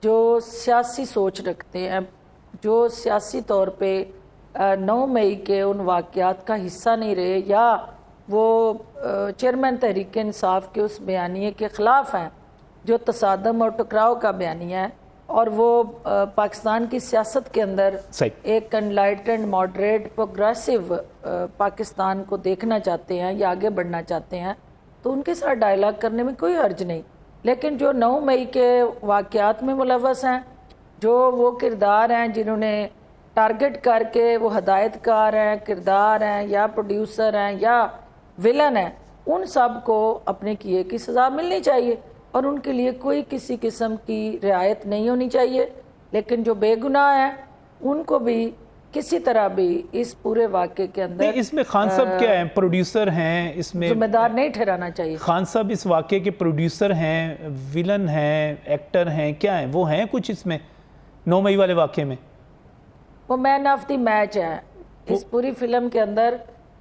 جو سیاسی سوچ رکھتے ہیں, جو سیاسی طور پہ 9 مئی کے ان واقعات کا حصہ نہیں رہے یا وہ چیئرمین تحریک انصاف کے اس بیانیے کے خلاف ہیں جو تصادم اور ٹکراؤ کا بیانیہ ہے, اور وہ پاکستان کی سیاست کے اندر ایک انلائٹنڈ ماڈریٹ پروگریسو پاکستان کو دیکھنا چاہتے ہیں یا آگے بڑھنا چاہتے ہیں, تو ان کے ساتھ ڈائیلاگ کرنے میں کوئی حرج نہیں. لیکن جو 9 مئی کے واقعات میں ملوث ہیں, جو وہ کردار ہیں جنہوں نے ٹارگٹ کر کے وہ ہدایت کار ہیں, کردار ہیں یا پروڈیوسر ہیں یا ویلن ہیں, ان سب کو اپنے کیے کی سزا ملنی چاہیے اور ان کے لیے کوئی کسی قسم کی رعایت نہیں ہونی چاہیے. لیکن جو بے گناہ ہیں ان کو بھی کسی طرح بھی اس پورے واقعے کے اندر اس میں خان صاحب کیا ہیں, پروڈیوسر ہیں, اس میں ذمہ دار نہیں ٹھہرانا چاہیے. خان صاحب اس واقعے کے پروڈیوسر ہیں, ویلن ہیں, ایکٹر ہیں, کیا ہیں, وہ ہیں کچھ اس میں 9 مئی والے واقعے میں؟ وہ مین آف دی میچ ہے. اس پوری فلم کے اندر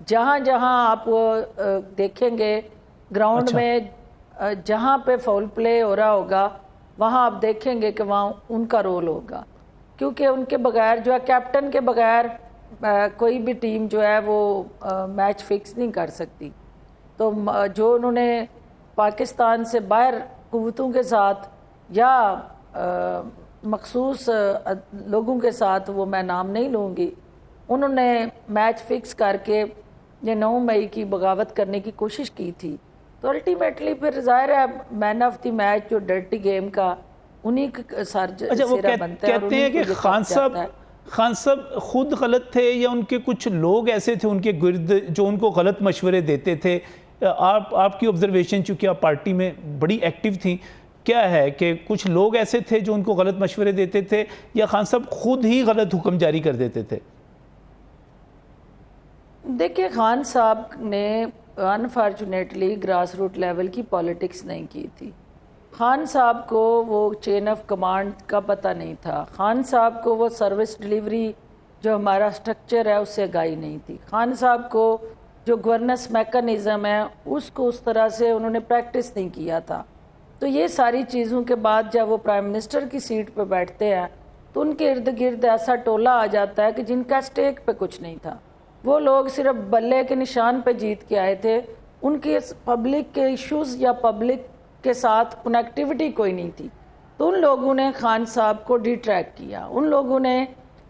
جہاں جہاں آپ دیکھیں گے گراؤنڈ میں جہاں پہ فاؤل پلے ہو رہا ہوگا وہاں آپ دیکھیں گے کہ وہاں ان کا رول ہوگا، کیونکہ ان کے بغیر جو ہے کیپٹن کے بغیر کوئی بھی ٹیم جو ہے وہ میچ فکس نہیں کر سکتی. تو جو انہوں نے پاکستان سے باہر قوتوں کے ساتھ یا مخصوص لوگوں کے ساتھ، وہ میں نام نہیں لوں گی، انہوں نے میچ فکس کر کے یہ 9 مئی کی بغاوت کرنے کی کوشش کی تھی. تو الٹیمیٹلی پھر ظاہر ہے مین آف دی میچ جو ڈرٹی گیم کا انہی کا سیرا بنتا ہے. کہتے ہیں کہ خان صاحب خود غلط تھے یا ان کے کچھ لوگ ایسے تھے ان کے گرد جو ان کو غلط مشورے دیتے تھے؟ آپ کی آبزرویشن، چونکہ آپ پارٹی میں بڑی ایکٹیو تھیں، کیا ہے کہ کچھ لوگ ایسے تھے جو ان کو غلط مشورے دیتے تھے یا خان صاحب خود ہی غلط حکم جاری کر دیتے تھے؟ دیکھیں، خان صاحب نے انفارچونیٹلی گراس روٹ لیول کی پالیٹکس نہیں کی تھی. خان صاحب کو وہ چین آف کمانڈ کا پتہ نہیں تھا. خان صاحب کو وہ سروس ڈیلیوری جو ہمارا سٹرکچر ہے اس سے آگاہی نہیں تھی. خان صاحب کو جو گورننس میکانزم ہے اس کو اس طرح سے انہوں نے پریکٹس نہیں کیا تھا. تو یہ ساری چیزوں کے بعد جب وہ پرائم منسٹر کی سیٹ پہ بیٹھتے ہیں تو ان کے ارد گرد ایسا ٹولہ آ جاتا ہے کہ جن کا اسٹیک پہ کچھ نہیں تھا. وہ لوگ صرف بلے کے نشان پہ جیت کے آئے تھے. ان کے پبلک کے ایشوز یا پبلک کے ساتھ کنیکٹیوٹی کوئی نہیں تھی. تو ان لوگوں نے خان صاحب کو ڈیٹریکٹ کیا. ان لوگوں نے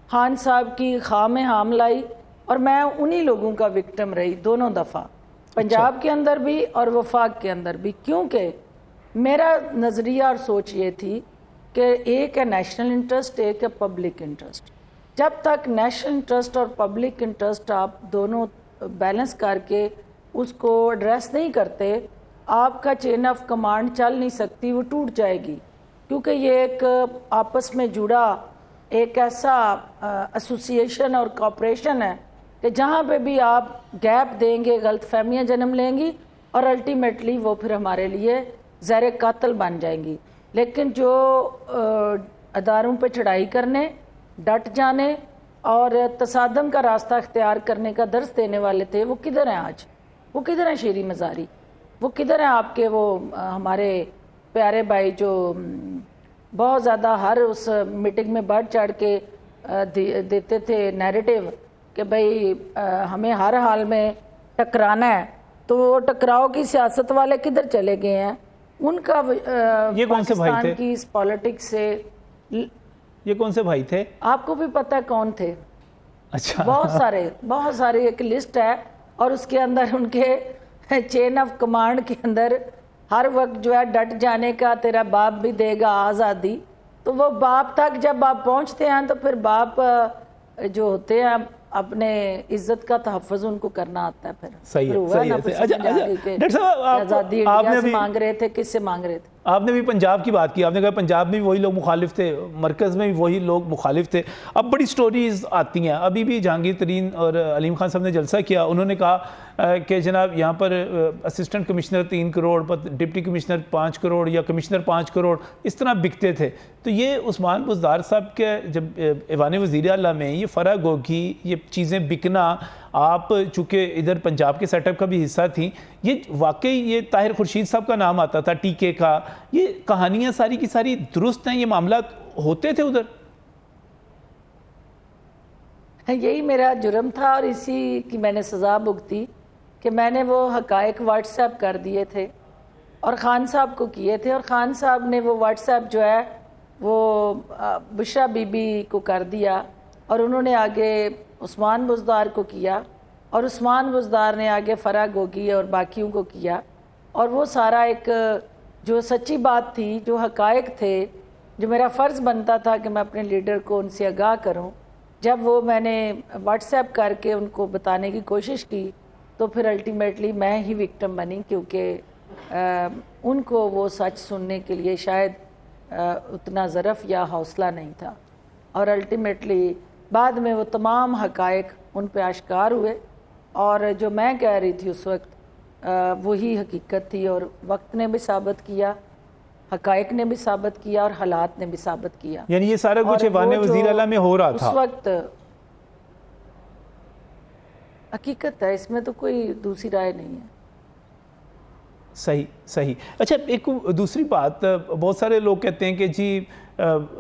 خان صاحب کی خواہ میں ہام لائی اور میں انہی لوگوں کا وکٹم رہی دونوں دفعہ، پنجاب کے اندر بھی اور وفاق کے اندر بھی. کیونکہ میرا نظریہ اور سوچ یہ تھی کہ ایک ہے نیشنل انٹرسٹ، ایک ہے پبلک انٹرسٹ. جب تک نیشنل انٹرسٹ اور پبلک انٹرسٹ آپ دونوں بیلنس کر کے اس کو ایڈریس نہیں کرتے، آپ کا چین آف کمانڈ چل نہیں سکتی، وہ ٹوٹ جائے گی. کیونکہ یہ ایک آپس میں جڑا ایک ایسا ایسوسیشن اور کوآپریشن ہے کہ جہاں پہ بھی آپ گیپ دیں گے غلط فہمیاں جنم لیں گی اور الٹیمیٹلی وہ پھر ہمارے لیے زہر قاتل بن جائیں گی. لیکن جو اداروں پہ چڑھائی کرنے، ڈٹ جانے اور تصادم کا راستہ اختیار کرنے کا درس دینے والے تھے، وہ کدھر ہیں آج؟ وہ کدھر ہیں شیری مزاری؟ وہ کدھر ہیں آپ کے وہ ہمارے پیارے بھائی جو بہت زیادہ ہر اس میٹنگ میں بڑھ چڑھ کے دیتے تھے نیریٹیو کہ بھئی ہمیں ہر حال میں ٹکرانا ہے؟ تو وہ ٹکراؤ کی سیاست والے کدھر چلے گئے ہیں؟ ان کا پاکستان کی اس پالیٹکس سے یہ کون سے بھائی تھے؟ آپ کو بھی پتہ ہے کون تھے. اچھا، بہت سارے ایک لسٹ ہے اور اس کے اندر ان کے چین آف کمانڈ کے اندر ہر وقت جو ہے ڈٹ جانے کا تیرا باپ بھی دے گا آزادی. تو وہ باپ تک جب آپ پہنچتے ہیں تو پھر باپ جو ہوتے ہیں اپنے عزت کا تحفظ ان کو کرنا آتا ہے. پھر صحیح ہے. ڈاکٹر صاحب آزادی انڈیا سے مانگ رہے تھے، کس سے مانگ رہے تھے؟ آپ نے بھی پنجاب کی بات کی، آپ نے کہا پنجاب میں بھی وہی لوگ مخالف تھے، مرکز میں بھی وہی لوگ مخالف تھے. اب بڑی سٹوریز آتی ہیں. ابھی بھی جہانگیر ترین اور علیم خان صاحب نے جلسہ کیا، انہوں نے کہا کہ جناب یہاں پر assistant commissioner 3 crore, deputy commissioner 5 crore یا کمشنر 5 کروڑ اس طرح بکتے تھے. تو یہ عثمان بزدار صاحب کے جب ایوان وزیر اعلیٰ میں یہ فرق ہوگی، یہ چیزیں بکنا، آپ چونکہ ادھر پنجاب کے سیٹ اپ کا بھی حصہ تھیں، یہ واقعی یہ طاہر خورشید صاحب کا نام آتا تھا، ٹیکے کا، یہ کہانیاں ساری کی ساری درست ہیں؟ یہ معاملات ہوتے تھے ادھر؟ یہی میرا جرم تھا اور اسی کی میں نے سزا بھگتی کہ میں نے وہ حقائق واٹس ایپ کر دیے تھے اور خان صاحب کو کیے تھے، اور خان صاحب نے وہ واٹس ایپ جو ہے وہ بشرا بی بی کو کر دیا اور انہوں نے آگے عثمان بزدار کو کیا اور عثمان بزدار نے آگے فرح گوگی اور باقیوں کو کیا. اور وہ سارا ایک جو سچی بات تھی، جو حقائق تھے، جو میرا فرض بنتا تھا کہ میں اپنے لیڈر کو ان سے آگاہ کروں، جب وہ میں نے واٹس ایپ کر کے ان کو بتانے کی کوشش کی تو پھر الٹیمیٹلی میں ہی وکٹم بنی، کیونکہ ان کو وہ سچ سننے کے لیے شاید اتنا ظرف یا حوصلہ نہیں تھا. اور الٹیمیٹلی بعد میں وہ تمام حقائق ان پہ آشکار ہوئے اور جو میں کہہ رہی تھی اس وقت وہی حقیقت تھی، اور وقت نے بھی ثابت کیا، حقائق نے بھی ثابت کیا اور حالات نے بھی ثابت کیا. یعنی یہ سارا کچھ ایوان وزیر اعلیٰ میں ہو رہا تھا اس وقت؟ حقیقت ہے، اس میں تو کوئی دوسری رائے نہیں ہے۔ صحیح صحیح۔ اچھا ایک دوسری بات، بہت سارے لوگ کہتے ہیں کہ جی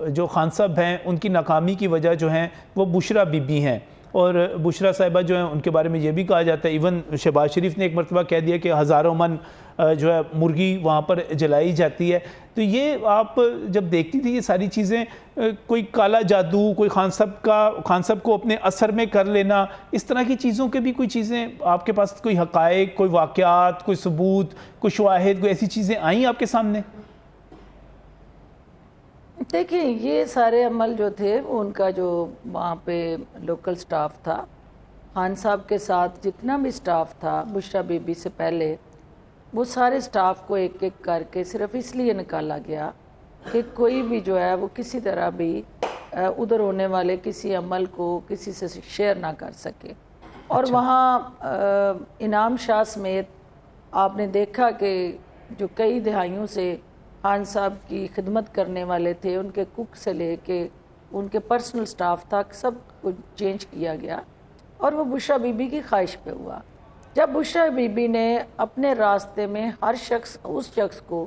جو خان صاحب ہیں ان کی ناکامی کی وجہ جو ہیں وہ بشرا بی بی ہیں، اور بشرا صاحبہ جو ہیں ان کے بارے میں یہ بھی کہا جاتا ہے، ایون شہباز شریف نے ایک مرتبہ کہہ دیا کہ ہزاروں من جو ہے مرغی وہاں پر جلائی جاتی ہے۔ تو یہ آپ جب دیکھتی تھی یہ ساری چیزیں، کوئی کالا جادو، کوئی خان صاحب کو اپنے اثر میں کر لینا، اس طرح کی چیزوں کے بھی کوئی چیزیں آپ کے پاس، کوئی حقائق، کوئی واقعات، کوئی ثبوت، کوئی شواہد، کوئی ایسی چیزیں آئیں آپ کے سامنے؟ دیکھیں یہ سارے عمل جو تھے وہ ان کا جو وہاں پہ لوکل سٹاف تھا، خان صاحب کے ساتھ جتنا بھی سٹاف تھا بشرا بی بی سے پہلے، وہ سارے سٹاف کو ایک ایک کر کے صرف اس لیے نکالا گیا کہ کوئی بھی جو ہے وہ کسی طرح بھی ادھر ہونے والے کسی عمل کو کسی سے شیئر نہ کر سکے۔ اور وہاں انعام شاہ سمیت آپ نے دیکھا کہ جو کئی دہائیوں سے خان صاحب کی خدمت کرنے والے تھے، ان کے کک سے لے کے ان کے پرسنل سٹاف تک سب کو چینج کیا گیا، اور وہ بشرا بی بی کی خواہش پہ ہوا۔ جب بشرا بی بی نے اپنے راستے میں ہر شخص اس شخص کو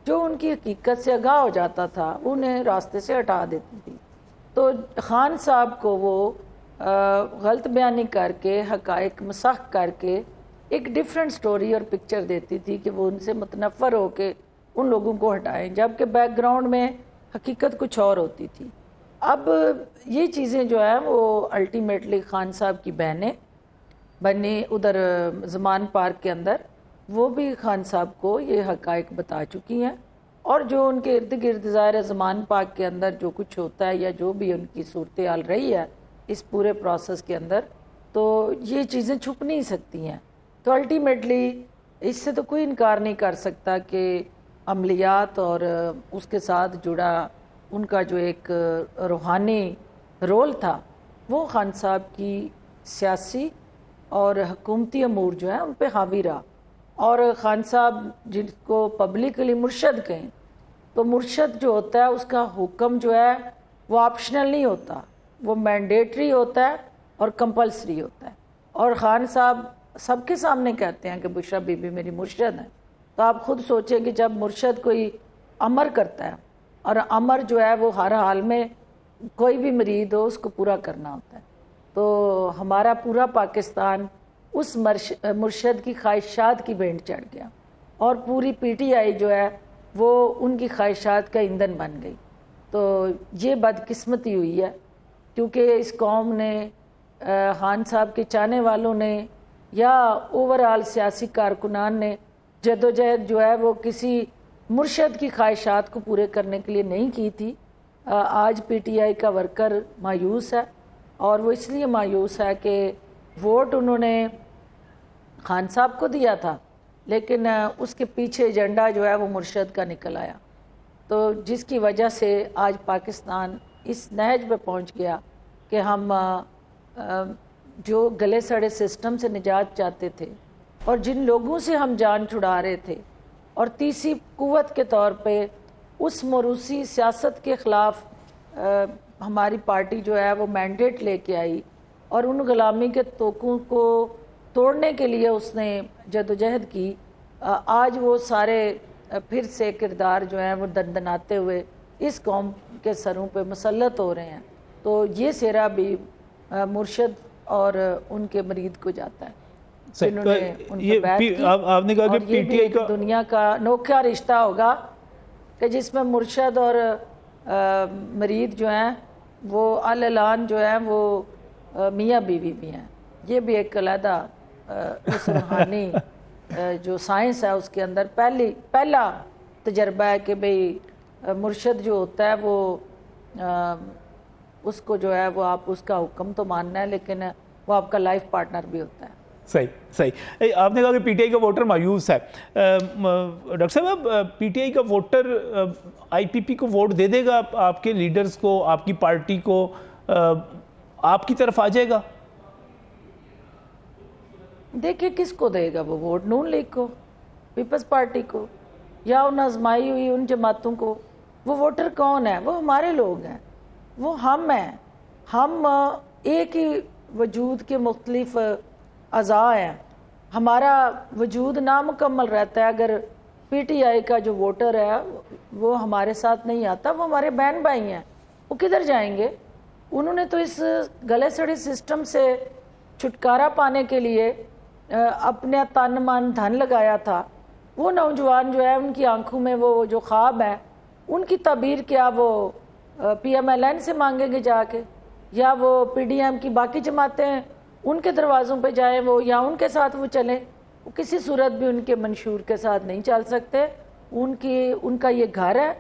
جو ان کی حقیقت سے آگاہ ہو جاتا تھا انہیں راستے سے ہٹا دیتی تھی، تو خان صاحب کو وہ غلط بیانی کر کے، حقائق مسخ کر کے ایک ڈیفرنٹ سٹوری اور پکچر دیتی تھی کہ وہ ان سے متنفر ہو کے ان لوگوں کو ہٹائیں، جبکہ بیک گراؤنڈ میں حقیقت کچھ اور ہوتی تھی۔ اب یہ چیزیں جو ہیں وہ الٹیمیٹلی خان صاحب کی بہنیں بنی ادھر زمان پارک کے اندر، وہ بھی خان صاحب کو یہ حقائق بتا چکی ہیں، اور جو ان کے ارد گرد ظاہر زمان پارک کے اندر جو کچھ ہوتا ہے یا جو بھی ان کی صورتحال رہی ہے اس پورے پروسیس کے اندر، تو یہ چیزیں چھپ نہیں سکتی ہیں۔ تو الٹیمیٹلی اس سے تو کوئی انکار نہیں کر سکتا کہ عملیات اور اس کے ساتھ جڑا ان کا جو ایک روحانی رول تھا وہ خان صاحب کی سیاسی اور حکومتی امور جو ہیں ان پہ حاوی رہا۔ اور خان صاحب جن کو پبلکلی مرشد کہیں، تو مرشد جو ہوتا ہے اس کا حکم جو ہے وہ آپشنل نہیں ہوتا، وہ مینڈیٹری ہوتا ہے اور کمپلسری ہوتا ہے۔ اور خان صاحب سب کے سامنے کہتے ہیں کہ بشرا بی بی میری مرشد ہے، تو آپ خود سوچیں کہ جب مرشد کوئی امر کرتا ہے، اور امر جو ہے وہ ہر حال میں کوئی بھی مرید ہو اس کو پورا کرنا ہوتا ہے، تو ہمارا پورا پاکستان اس مرشد کی خواہشات کی بینٹ چڑھ گیا، اور پوری پی ٹی آئی جو ہے وہ ان کی خواہشات کا ایندھن بن گئی۔ تو یہ بدقسمتی ہوئی ہے، کیونکہ اس قوم نے، خان صاحب کے چاہنے والوں نے یا اوورآل سیاسی کارکنان نے جدوجہد جو ہے وہ کسی مرشد کی خواہشات کو پورے کرنے کے لیے نہیں کی تھی۔ آج پی ٹی آئی کا ورکر مایوس ہے، اور وہ اس لیے مایوس ہے کہ ووٹ انہوں نے خان صاحب کو دیا تھا، لیکن اس کے پیچھے ایجنڈا جو ہے وہ مرشد کا نکل آیا، تو جس کی وجہ سے آج پاکستان اس نہج پہ پہنچ گیا کہ ہم جو گلے سڑے سسٹم سے نجات چاہتے تھے، اور جن لوگوں سے ہم جان چھڑا رہے تھے، اور تیسری قوت کے طور پہ اس موروثی سیاست کے خلاف ہماری پارٹی جو ہے وہ مینڈیٹ لے کے آئی، اور ان غلامی کے توقوں کو توڑنے کے لیے اس نے جدوجہد کی۔ آج وہ سارے پھر سے کردار جو ہیں وہ دندناتے ہوئے اس قوم کے سروں پہ مسلط ہو رہے ہیں، تو یہ سہرا بھی مرشد اور ان کے مرید کو جاتا ہے، جنہوں نے ان پہ بیعت کی۔ آپ نے کہا کہ اور یہ بھی ایک دنیا کا انوکھا رشتہ ہوگا کہ جس میں مرشد اور مرید جو ہیں وہ اعلان جو ہیں وہ میاں بیوی بھی ہیں۔ یہ بھی ایک علیحدہ اس روحانی جو سائنس ہے اس کے اندر پہلا تجربہ ہے کہ بھئی مرشد جو ہوتا ہے وہ اس کو جو ہے وہ آپ اس کا حکم تو ماننا ہے، لیکن وہ آپ کا لائف پارٹنر بھی ہوتا ہے۔ صحیح صحیح۔ آپ نے کہا کہ پی ٹی آئی کا ووٹر مایوس ہے، ڈاکٹر صاحب پی ٹی آئی کا ووٹر آئی پی پی کو ووٹ دے دے گا، آپ کے لیڈرز کو، آپ کی پارٹی کو، آپ کی طرف آ جائے گا؟ دیکھیں کس کو دے گا وہ ووٹ، نون لیگ کو، پیپلز پارٹی کو، یا ان آزمائی ہوئی ان جماعتوں کو؟ وہ ووٹر کون ہے؟ وہ ہمارے لوگ ہیں، وہ ہم ہیں، ہم ایک ہی وجود کے مختلف اعضاء ہیں، ہمارا وجود نامکمل رہتا ہے اگر پی ٹی آئی کا جو ووٹر ہے وہ ہمارے ساتھ نہیں آتا. وہ ہمارے بہن بھائی ہیں، وہ کدھر جائیں گے؟ انہوں نے تو اس گلے سڑے سسٹم سے چھٹکارا پانے کے لیے اپنے تن من دھن لگایا تھا. وہ نوجوان جو ہے ان کی آنکھوں میں وہ جو خواب ہے ان کی تعبیر کیا وہ پی ایم ایل این سے مانگیں گے جا کے، یا وہ پی ڈی ایم کی باقی جماعتیں ان کے دروازوں پہ جائیں وہ، یا ان کے ساتھ وہ چلیں؟ وہ کسی صورت بھی ان کے منشور کے ساتھ نہیں چل سکتے. ان کا یہ گھر ہے،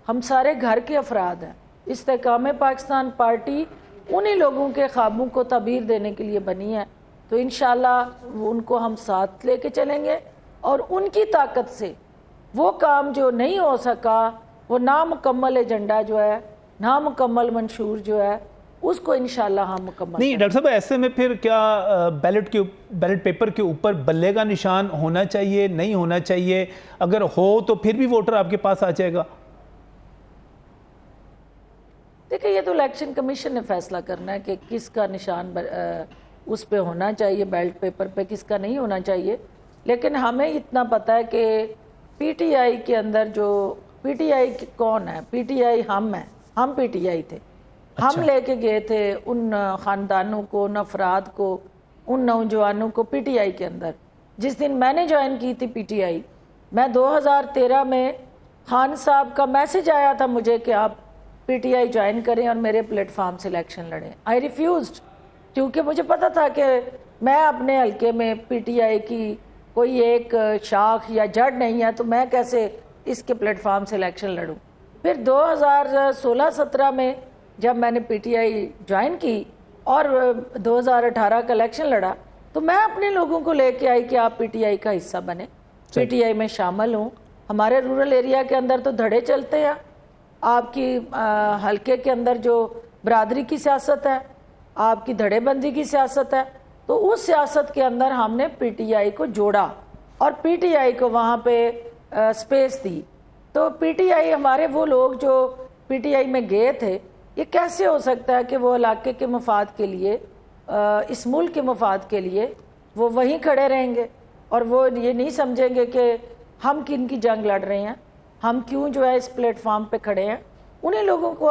ہم سارے گھر کے افراد ہیں. استحکام پاکستان پارٹی انہی لوگوں کے خوابوں کو تعبیر دینے کے لیے بنی ہے، تو انشاءاللہ ان کو ہم ساتھ لے کے چلیں گے، اور ان کی طاقت سے وہ کام جو نہیں ہو سکا، وہ نامکمل ایجنڈا جو ہے، نامکمل منشور جو ہے، اس کو انشاءاللہ ہم مکمل نہیں. ڈاکٹر صاحب ایسے میں پھر کیا بیلٹ پیپر کے اوپر بلے کا نشان ہونا چاہیے، نہیں ہونا چاہیے؟ اگر ہو تو پھر بھی ووٹر آپ کے پاس آ جائے گا؟ دیکھیں یہ تو الیکشن کمیشن نے فیصلہ کرنا ہے کہ کس کا نشان اس پہ ہونا چاہیے، بیلٹ پیپر پہ کس کا نہیں ہونا چاہیے. لیکن ہمیں اتنا پتہ ہے کہ پی ٹی آئی کے اندر جو پی ٹی آئی کون ہے، پی ٹی آئی ہم ہیں، ہم پی ٹی آئی تھے. ہم لے کے گئے تھے ان خاندانوں کو، ان افراد کو، ان نوجوانوں کو پی ٹی آئی کے اندر. جس دن میں نے جوائن کی تھی پی ٹی آئی، میں 2013 میں خان صاحب کا میسج آیا تھا مجھے کہ آپ پی ٹی آئی جوائن کریں اور میرے پلیٹ فارم سے الیکشن لڑیں. آئی ریفیوزڈ، کیونکہ مجھے پتا تھا کہ میں اپنے حلقے میں پی ٹی آئی کی کوئی ایک شاخ یا جڑ نہیں ہے، تو میں کیسے اس کے پلیٹ فارم سے الیکشن لڑوں. پھر 2016-17 میں جب میں نے پی ٹی آئی جوائن کی اور 2018 کا الیکشن لڑا، تو میں اپنے لوگوں کو لے کے آئی کہ آپ پی ٹی آئی کا حصہ بنیں، پی ٹی آئی میں شامل ہوں. ہمارے رورل ایریا کے اندر تو دھڑے چلتے ہیں. آپ کی حلقے کے اندر جو برادری کی سیاست ہے، آپ کی دھڑے بندی کی سیاست ہے، تو اس سیاست کے اندر ہم نے پی ٹی آئی کو جوڑا اور پی ٹی آئی کو وہاں پہ سپیس دی. تو پی ٹی آئی ہمارے وہ لوگ جو پی ٹی آئی میں گئے تھے، یہ کیسے ہو سکتا ہے کہ وہ علاقے کے مفاد کے لیے، اس ملک کے مفاد کے لیے وہ وہیں کھڑے رہیں گے اور وہ یہ نہیں سمجھیں گے کہ ہم کن کی جنگ لڑ رہے ہیں، ہم کیوں جو ہے اس پلیٹ فارم پہ کھڑے ہیں. انہیں لوگوں کو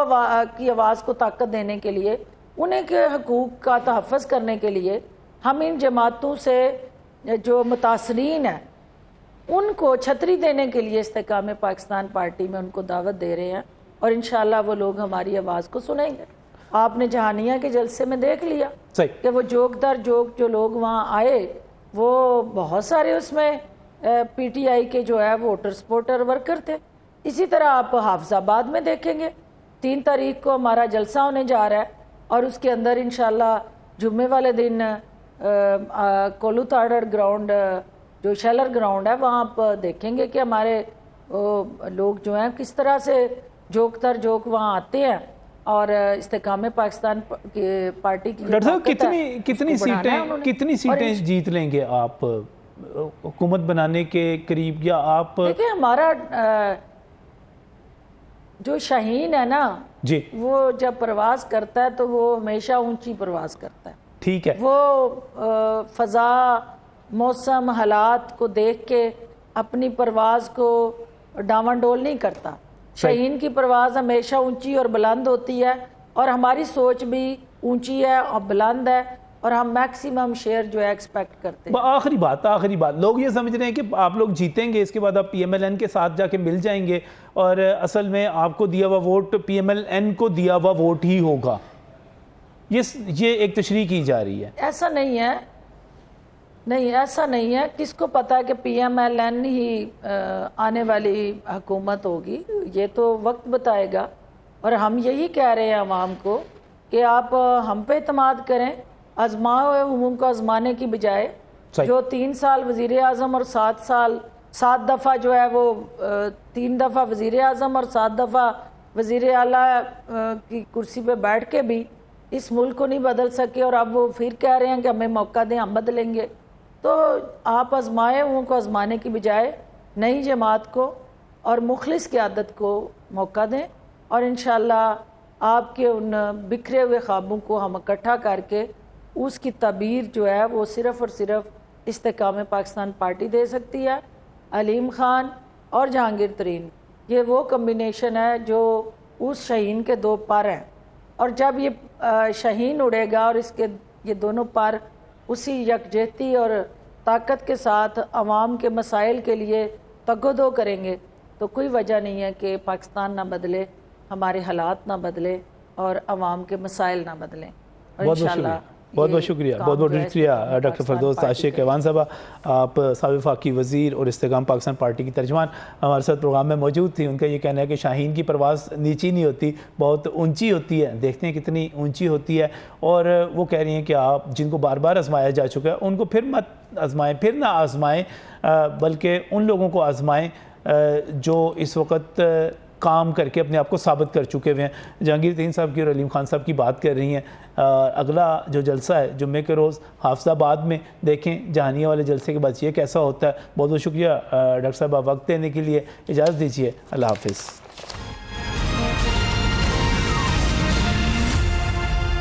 کی آواز کو طاقت دینے کے لیے، انہیں کے حقوق کا تحفظ کرنے کے لیے ہم ان جماعتوں سے جو متاثرین ہیں ان کو چھتری دینے کے لیے استحکام پاکستان پارٹی میں ان کو دعوت دے رہے ہیں، اور انشاءاللہ وہ لوگ ہماری آواز کو سنیں گے. آپ نے جہانیہ کے جلسے میں دیکھ لیا کہ وہ جوک در جوک جو لوگ وہاں آئے، وہ بہت سارے اس میں پی ٹی آئی کے جو ہے ووٹر سپورٹر ورکر تھے. اسی طرح آپ حافظ آباد میں دیکھیں گے 3 تاریخ کو ہمارا جلسہ ہونے جا رہا ہے، اور اس کے اندر انشاءاللہ جمعے والے دن کولو تاڑر گراؤنڈ جو شیلر گراؤنڈ ہے، وہاں آپ دیکھیں گے کہ ہمارے لوگ جو ہیں کس طرح سے جوک تر جوک وہاں آتے ہیں اور استحکام پاکستان پارٹی کی ڈاکٹر صاحب کتنی سیٹیں جیت لیں گے آپ حکومت بنانے کے قریب؟ یا آپ دیکھیں ہمارا جو شاہین ہے نا جی، وہ جب پرواز کرتا ہے تو وہ ہمیشہ اونچی پرواز کرتا ہے. ٹھیک ہے، وہ فضا، موسم، حالات کو دیکھ کے اپنی پرواز کو ڈاواں ڈول نہیں کرتا. شاہین کی پرواز ہمیشہ اونچی اور بلند ہوتی ہے، اور ہماری سوچ بھی اونچی ہے اور بلند ہے، اور ہم میکسیمم شیئر جو ہے ایکسپیکٹ کرتے ہیں. آخری بات لوگ یہ سمجھ رہے ہیں کہ آپ لوگ جیتیں گے، اس کے بعد آپ پی ایم ایل این کے ساتھ جا کے مل جائیں گے، اور اصل میں آپ کو دیا ہوا ووٹ پی ایم ایل این کو دیا ہوا ووٹ ہی ہوگا. یہ ایک تشریح کی جا رہی ہے. ایسا نہیں ہے، ایسا نہیں ہے. کس کو پتا ہے کہ پی ایم ایل این ہی آنے والی حکومت ہوگی؟ یہ تو وقت بتائے گا. اور ہم یہی کہہ رہے ہیں عوام کو کہ آپ ہم پہ اعتماد کریں، آزمائے ہوئے کو آزمانے کی بجائے. جو 3 سال وزیر اعظم اور 7 دفعہ جو ہے وہ 3 دفعہ وزیر اعظم اور 7 دفعہ وزیر اعلیٰ کی کرسی پہ بیٹھ کے بھی اس ملک کو نہیں بدل سکے، اور اب وہ پھر کہہ رہے ہیں کہ ہمیں موقع دیں ہم بدلیں گے. تو آپ آزمائے ہوئے کو آزمانے کی بجائے نئی جماعت کو اور مخلص قیادت کو موقع دیں، اور انشاءاللہ آپ کے ان بکھرے ہوئے خوابوں کو ہم اکٹھا کر کے اس کی تعبیر جو ہے وہ صرف اور صرف استحکام پاکستان پارٹی دے سکتی ہے۔ علیم خان اور جہانگیر ترین یہ وہ کمبینیشن ہے جو اس شاہین کے دو پر ہیں، اور جب یہ شاہین اڑے گا اور اس کے یہ دونوں پر اسی یکجہتی اور طاقت کے ساتھ عوام کے مسائل کے لیے تگ و دو کریں گے تو کوئی وجہ نہیں ہے کہ پاکستان نہ بدلے، ہمارے حالات نہ بدلے اور عوام کے مسائل نہ بدلیں۔ اور انشاءاللہ بہت بہت شکریہ، بہت بہت شکریہ ڈاکٹر فردوس عاشق ایوان صاحبہ، آپ سابق وفاقی وزیر اور استحکام پاکستان پارٹی کی ترجمان ہمارے ساتھ پروگرام میں موجود تھی۔ ان کا یہ کہنا ہے کہ شاہین کی پرواز نیچی نہیں ہوتی، بہت اونچی ہوتی ہے، دیکھتے ہیں کتنی اونچی ہوتی ہے، اور وہ کہہ رہی ہیں کہ آپ جن کو بار بار آزمایا جا چکا ہے ان کو پھر مت آزمائیں، پھر نہ آزمائیں، بلکہ ان لوگوں کو آزمائیں جو اس وقت کام کر کے اپنے آپ کو ثابت کر چکے ہوئے ہیں۔ جہانگیر ترین صاحب کی اور علیم خان صاحب کی بات کر رہی ہیں۔ اگلا جو جلسہ ہے جمعے کے روز حافظ آباد میں، دیکھیں جہانیہ والے جلسے کے بعد یہ کیسا ہوتا ہے۔ بہت بہت شکریہ ڈاکٹر صاحب، وقت دینے کے لیے۔ اجازت دیجیے، اللہ حافظ۔